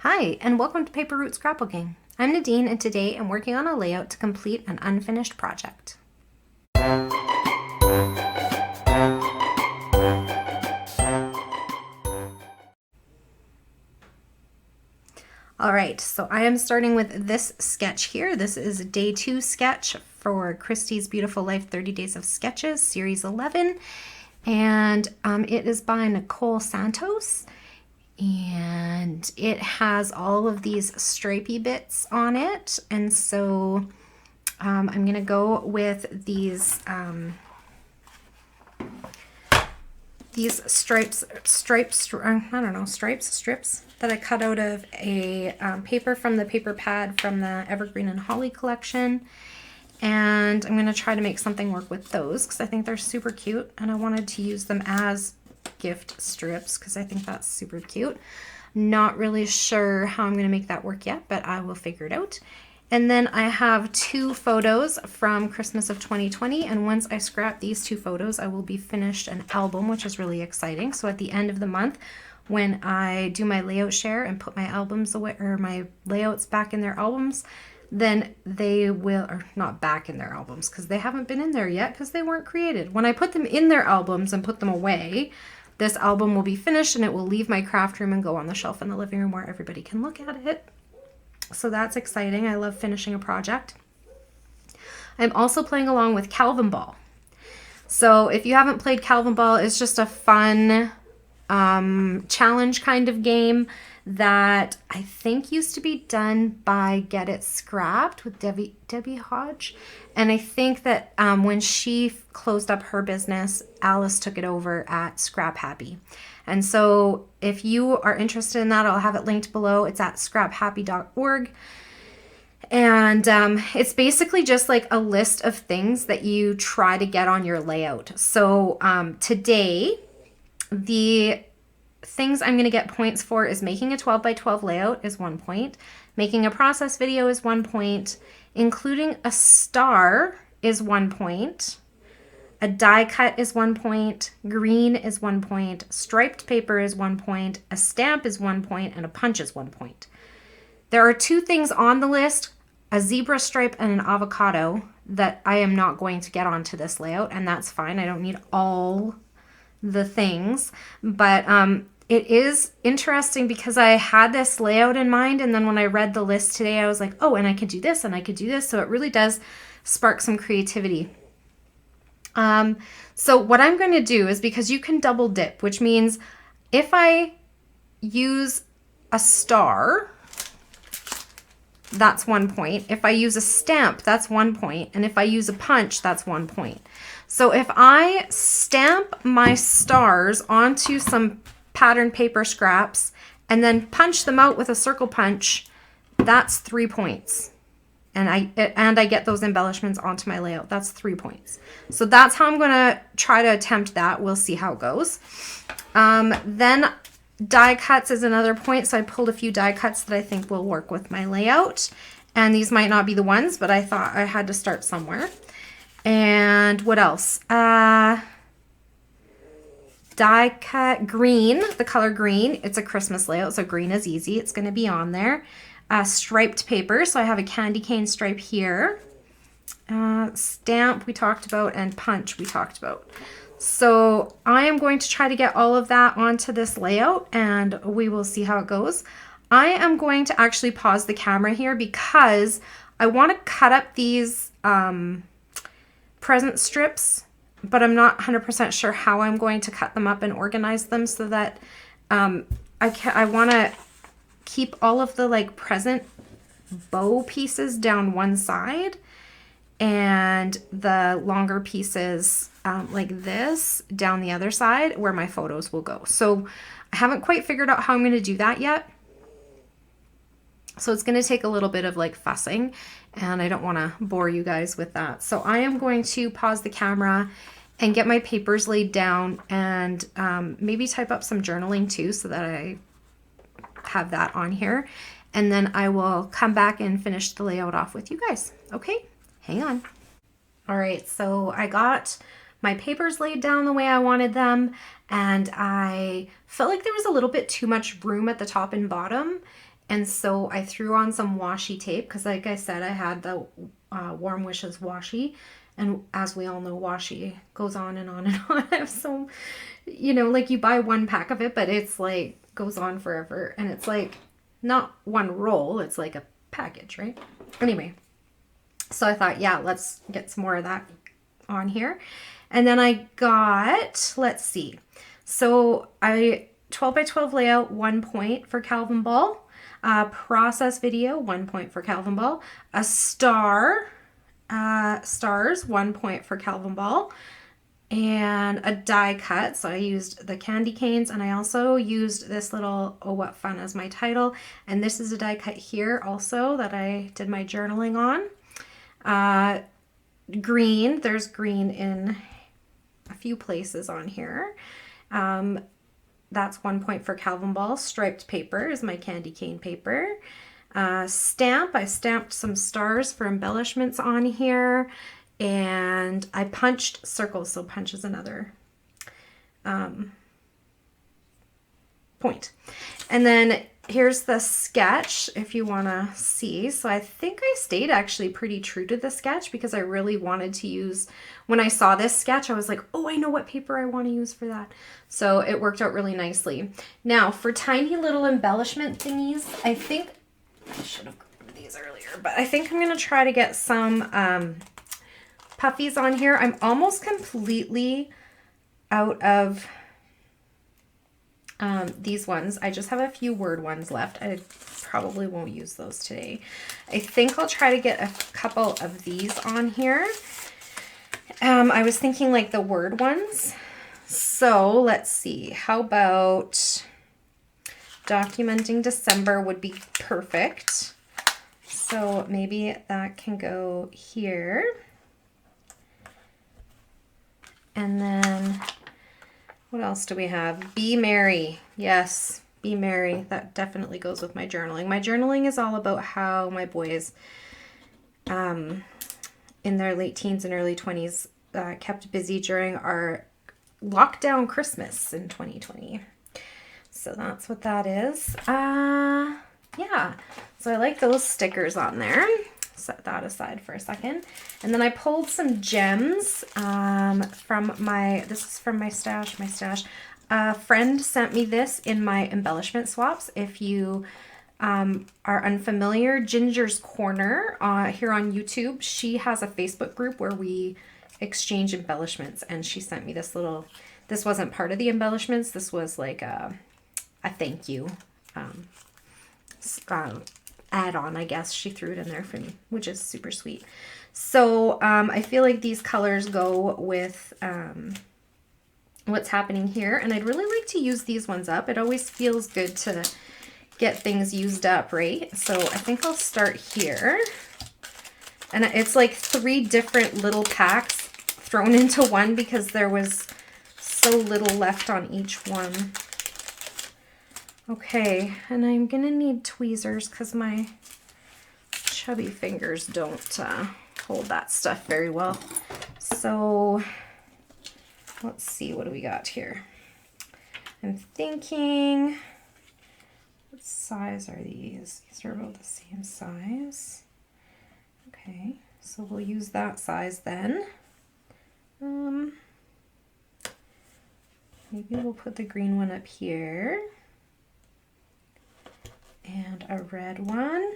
Hi, and welcome to Paper Root Scrapbooking. I'm Nadine, and today I'm working on a layout to complete an unfinished project. All right, so I am starting with this sketch here. This is a day 2 sketch for Christie's Beautiful Life 30 Days of Sketches, Series 11. And it is by Nicole Santos. And it has all of these stripy bits on it. And so I'm going to go with these strips that I cut out of a paper from the paper pad from the Evergreen and Holly collection. And I'm going to try to make something work with those because I think they're super cute, and I wanted to use them as gift strips because I think that's super cute. Not really sure how I'm going to make that work yet, but I will figure it out. And then I have 2 photos from Christmas of 2020, and once I scrap these 2 photos, I will be finished an album, which is really exciting. So at the end of the month, when I do my layout share and put my albums away, or my layouts back in their albums, then they will, or not back in their albums because they haven't been in there yet because they weren't created. When I put them in their albums and put them away, this album will be finished and it will leave my craft room and go on the shelf in the living room where everybody can look at it. So that's exciting. I love finishing a project. I'm also playing along with Calvinball. So if you haven't played Calvinball, it's just a fun challenge kind of game that I think used to be done by Get It Scrapped with Debbie Hodge. And I think that when she closed up her business, Alice took it over at Scrap Happy. And so if you are interested in that, I'll have it linked below. It's at scraphappy.org. And it's basically just like a list of things that you try to get on your layout. So today, the things I'm going to get points for is making a 12 by 12 layout is 1 point. Making a process video is 1 point. Including a star is 1 point. A die cut is 1 point. Green is 1 point. Striped paper is 1 point. A stamp is 1 point. And a punch is 1 point. There are 2 things on the list, a zebra stripe and an avocado, that I am not going to get onto this layout, and that's fine. I don't need all the things, but it is interesting because I had this layout in mind, and then when I read the list today, I was like, oh, and I could do this and I could do this. So it really does spark some creativity. So what I'm going to do is, because you can double dip, which means if I use a star, that's 1 point. If I use a stamp, that's 1 point. And if I use a punch, that's 1 point. So if I stamp my stars onto some pattern paper scraps and then punch them out with a circle punch, that's 3 points. And I get those embellishments onto my layout. That's 3 points. So that's how I'm going to try to attempt that. We'll see how it goes. Then die cuts is another point. So I pulled a few die cuts that I think will work with my layout. And these might not be the ones, but I thought I had to start somewhere. And what else? Die cut green, the color green. It's a Christmas layout, so green is easy. It's going to be on there. Striped paper, so I have a candy cane stripe here. Stamp we talked about, and punch we talked about. So I am going to try to get all of that onto this layout, and we will see how it goes. I am going to actually pause the camera here because I want to cut up these present strips, but I'm not 100% sure how I'm going to cut them up and organize them so that I want to keep all of the like present bow pieces down one side and the longer pieces like this down the other side where my photos will go. So I haven't quite figured out how I'm going to do that yet. So it's going to take a little bit of like fussing, and I don't want to bore you guys with that. So I am going to pause the camera and get my papers laid down, and maybe type up some journaling too so that I have that on here. And then I will come back and finish the layout off with you guys. Okay, hang on. All right, so I got my papers laid down the way I wanted them, and I felt like there was a little bit too much room at the top and bottom. And so I threw on some washi tape because, like I said, I had the Warm Wishes washi. And as we all know, washi goes on and on and on. I have so, you know, like you buy one pack of it, but it's like goes on forever. And it's like not one roll, it's like a package, right? Anyway, so I thought, yeah, let's get some more of that on here. And then I got, let's see. So 12 by 12 layout, 1 point for Calvinball. Process video, 1 point for Calvinball. A star, stars, 1 point for Calvinball. And a die cut. So I used the candy canes, and I also used this little Oh What Fun as my title. And this is a die cut here also that I did my journaling on. Green, there's green in a few places on here. That's 1 point for Calvinball. Striped paper is my candy cane paper. Stamp, I stamped some stars for embellishments on here. And I punched circles, so punch is another point. And then here's the sketch if you want to see. So I think I stayed actually pretty true to the sketch because I really wanted to use, when I saw this sketch, I was like, oh, I know what paper I want to use for that. So it worked out really nicely. Now for tiny little embellishment thingies, I think, I should have grabbed these earlier, but I think I'm going to try to get some puffies on here. I'm almost completely out of these ones. I just have a few word ones left. I probably won't use those today. I think I'll try to get a couple of these on here. I was thinking like the word ones. So let's see. How about documenting December would be perfect. So maybe that can go here. And then what else do we have? Be merry. Yes, be merry. That definitely goes with my journaling. My journaling is all about how my boys in their late teens and early 20s kept busy during our lockdown Christmas in 2020. So that's what that is. Yeah, so I like those stickers on there. Set that aside for a second. And then I pulled some gems from my, this is from my stash. A friend sent me this in my embellishment swaps. If you are unfamiliar, Ginger's Corner here on YouTube, she has a Facebook group where we exchange embellishments, and she sent me this little, this wasn't part of the embellishments, this was like a thank you add-on, I guess. She threw it in there for me, which is super sweet. So I feel like these colors go with what's happening here, and I'd really like to use these ones up. It always feels good to get things used up, right? So I think I'll start here. And it's like 3 different little packs thrown into one because there was so little left on each one. Okay, and I'm gonna need tweezers because my chubby fingers don't hold that stuff very well. So let's see, what do we got here? I'm thinking, what size are these? These are about the same size. Okay, so we'll use that size then. Maybe we'll put the green one up here. And a red one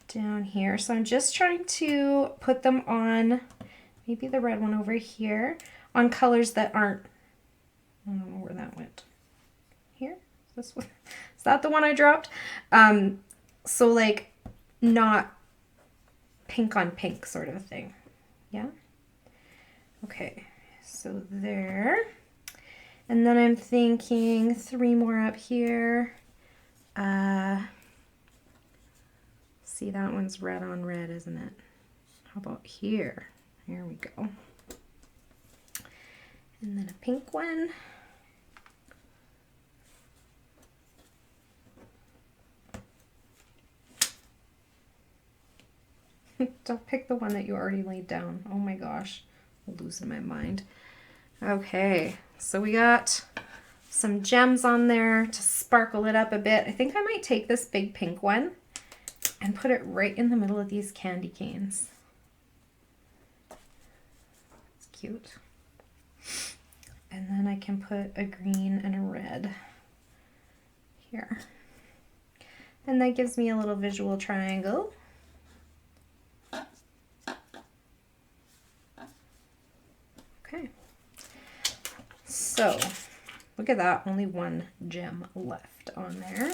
down here. So I'm just trying to put them on, maybe the red one over here, on colors that aren't, I don't know where that went. Here? This one? Is that the one I dropped? So like not pink on pink sort of a thing. Yeah? Okay, so there. And then I'm thinking 3 more up here. See, that one's red on red, isn't it? How about here? Here we go. And then a pink one. Don't pick the one that you already laid down. Oh my gosh, I'm losing my mind. Okay, so we got some gems on there to sparkle it up a bit. I think I might take this big pink one and put it right in the middle of these candy canes. It's cute. And then I can put a green and a red here. And that gives me a little visual triangle. Okay. So, look at that, only one gem left on there.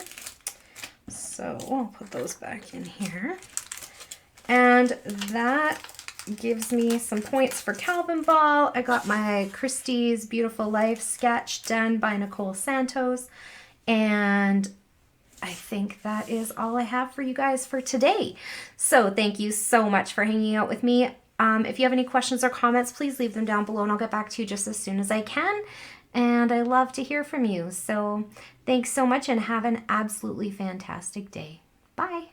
So I'll put those back in here. And that gives me some points for Calvinball. I got my Christie's Beautiful Life sketch done by Nicole Santos. And I think that is all I have for you guys for today. So thank you so much for hanging out with me. If you have any questions or comments, please leave them down below and I'll get back to you just as soon as I can. And I love to hear from you. So thanks so much and have an absolutely fantastic day. Bye.